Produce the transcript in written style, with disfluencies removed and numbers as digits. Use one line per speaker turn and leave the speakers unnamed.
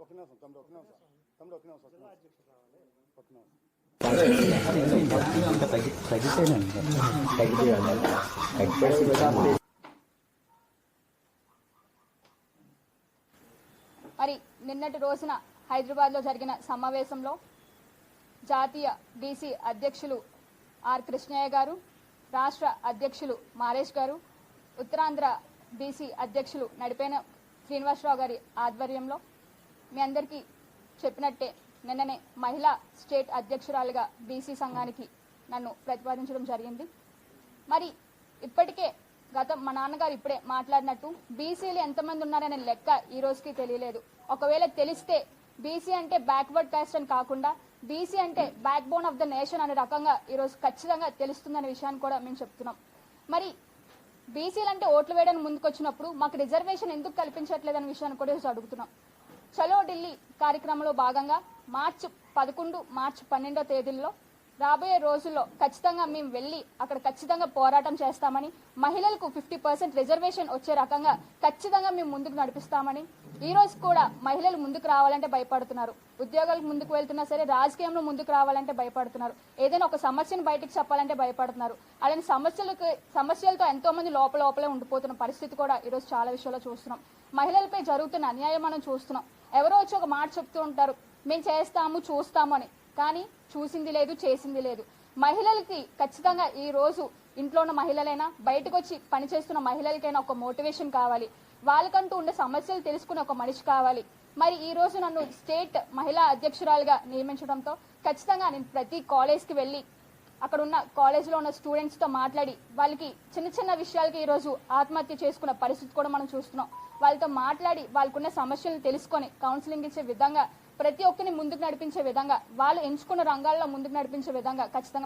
ఒక నిమిషం తమ్ముడు, ఒక నిమిషం తమ్ముడు, ఒక నిమిషం, ఒక నిమిషం.
మరి నిన్నటి రోజున హైదరాబాద్లో జరిగిన సమావేశంలో జాతీయ బీసీ అధ్యక్షులు ఆర్ కృష్ణయ్య గారు, రాష్ట్ర అధ్యక్షులు మారేష్ గారు, ఉత్తరాంధ్ర బీసీ అధ్యక్షులు నడిపేన శ్రీనివాసరావు గారి ఆధ్వర్యంలో మీ అందరికీ చెప్పినట్టే నిన్ననే మహిళా స్టేట్ అధ్యక్షురాలుగా బీసీ సంఘానికి నన్ను ప్రతిపాదించడం జరిగింది. మరి ఇప్పటికే మా నాన్నగారు ఇప్పుడే మాట్లాడినట్టు బీసీలు ఎంతమంది ఉన్నారనే లెక్క ఈ రోజుకి తెలియలేదు. ఒకవేళ తెలిస్తే బీసీ అంటే బ్యాక్వర్డ్ కాస్ట్ అని కాకుండా బీసీ అంటే back bone of the nation అనే రకంగా ఈరోజు ఖచ్చితంగా తెలుస్తుందనే విషయాన్ని కూడా మేము చెప్తున్నాం. మరి బీసీలు అంటే ఓట్లు వేయడానికి ముందుకు వచ్చినప్పుడు మాకు రిజర్వేషన్ ఎందుకు కల్పించట్లేదనే విషయాన్ని కూడా ఈరోజు అడుగుతున్నాం. చలో ఢిల్లీ కార్యక్రమంలో భాగంగా మార్చి 11, మార్చి 12 తేదీల్లో రాబోయే రోజుల్లో ఖచ్చితంగా మేము వెళ్లి అక్కడ ఖచ్చితంగా పోరాటం చేస్తామని, మహిళలకు 50% రిజర్వేషన్ వచ్చే రకంగా ఖచ్చితంగా మేము ముందుకు నడిపిస్తామని. ఈ రోజు కూడా మహిళలు ముందుకు రావాలంటే భయపడుతున్నారు, ఉద్యోగాలకు ముందుకు వెళ్తున్నా సరే రాజకీయంలో ముందుకు రావాలంటే భయపడుతున్నారు, ఏదైనా ఒక సమస్యను బయటకు చెప్పాలంటే భయపడుతున్నారు. అలాంటి సమస్యలతో ఎంతో మంది లోపలే ఉండిపోతున్న పరిస్థితి కూడా ఈ రోజు చాలా విషయాల్లో చూస్తున్నాం. మహిళలపై జరుగుతున్న అన్యాయం మనం చూస్తున్నాం. ఎవరో వచ్చి ఒక మాట చెప్తూ ఉంటారు, మేము చేస్తాము చూస్తాము అని, కానీ చూసింది లేదు, చేసింది లేదు. మహిళలకి ఖచ్చితంగా ఈ రోజు ఇంట్లో ఉన్న మహిళలైనా బయటకు వచ్చి పనిచేస్తున్న మహిళలకైనా ఒక మోటివేషన్ కావాలి, వాళ్ళకంటూ ఉండే సమస్యలు తెలుసుకునే ఒక మనిషి కావాలి. మరి ఈ రోజు నన్ను స్టేట్ మహిళా అధ్యక్షురాలుగా నియమించడంతో ఖచ్చితంగా నేను ప్రతి కాలేజ్కి వెళ్ళి అక్కడ ఉన్న కాలేజీలో ఉన్న స్టూడెంట్స్ తో మాట్లాడి వాళ్ళకి చిన్న చిన్న విషయాలకి ఈ రోజు ఆత్మహత్య చేసుకున్న పరిస్థితి కూడా మనం చూస్తున్నాం. వాళ్ళతో మాట్లాడి వాళ్ళకున్న సమస్యలను తెలుసుకొని కౌన్సిలింగ్ ఇచ్చే విధంగా, ప్రతి ఒక్కరిని ముందుకు నడిపించే విధంగా, వాళ్ళు ఎంచుకున్న రంగాల్లో ముందుకు నడిపించే విధంగా ఖచ్చితంగా